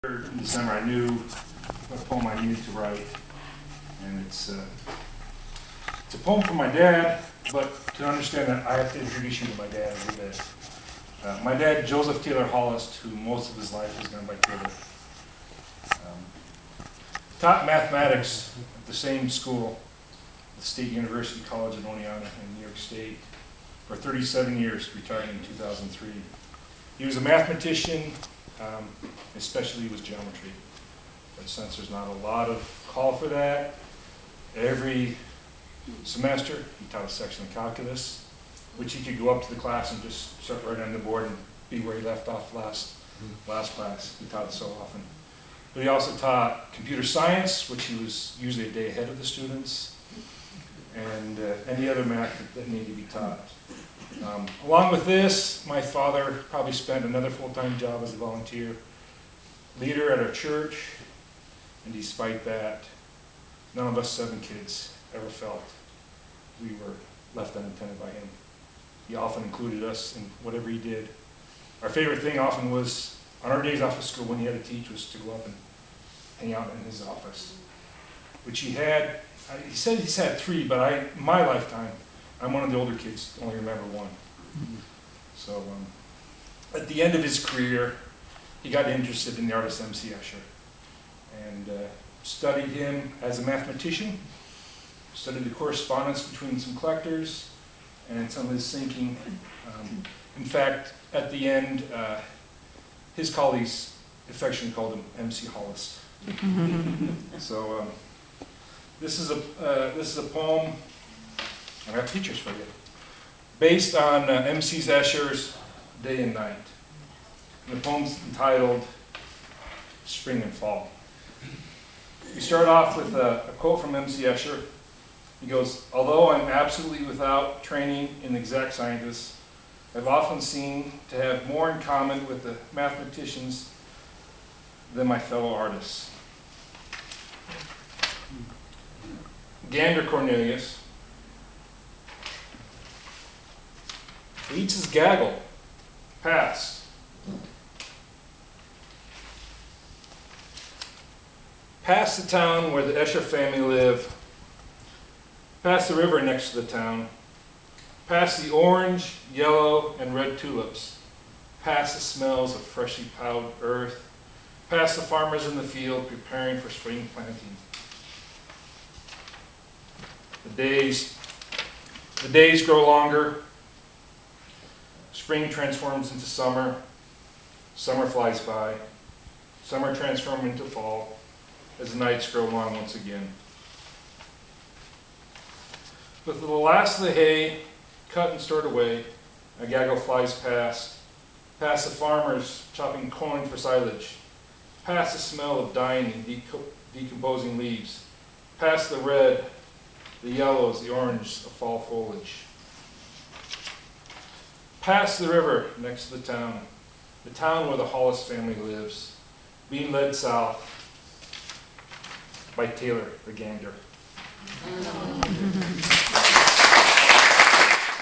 In December, I knew what poem I needed to write, and it's a poem from my dad, but to understand that, I have to introduce you to my dad a little bit. My dad, Joseph Taylor Hollis, who most of his life was gone by Taylor, taught mathematics at the same school, the State University College of Oneonta in New York State, for 37 years, retired in 2003. He was a mathematician. Especially with geometry. But since there's not a lot of call for that, every semester he taught a section of calculus, which he could go up to the class and just start right on the board and be where he left off last class. He taught it so often. But he also taught computer science, which he was usually a day ahead of the students, and any other math that needed to be taught. Along with this, my father probably spent another full-time job as a volunteer leader at our church, and despite that, none of us 7 kids ever felt we were left unattended by him. He often included us in whatever he did. Our favorite thing often was, on our days off of school when he had to teach, was to go up and hang out in his office, which he had. He said he's had 3, but in my lifetime, I'm one of the older kids, only remember 1. So at the end of his career, he got interested in the artist M.C. Escher and studied him as a mathematician, studied the correspondence between some collectors and some of his thinking. In fact, at the end, his colleagues affectionately called him M.C. Hollis. So this is a poem. I have pictures for you. Based on M.C. Escher's Day and Night. And the poem's entitled Spring and Fall. We start off with a quote from M.C. Escher. He goes, "Although I'm absolutely without training in exact scientists, I've often seen to have more in common with the mathematicians than my fellow artists." Gander Cornelius eats his gaggle, past. Past the town where the Escher family live, past the river next to the town, past the orange, yellow, and red tulips, past the smells of freshly plowed earth, past the farmers in the field preparing for spring planting. The days grow longer. Spring transforms into summer. Summer flies by. Summer transforms into fall as the nights grow long once again. With the last of the hay cut and stored away, a gaggle flies past the farmers chopping corn for silage, past the smell of dying and decomposing leaves, past the red, the yellows, the orange of fall foliage. Past the river next to the town where the Hollis family lives, being led south by Taylor the Gander.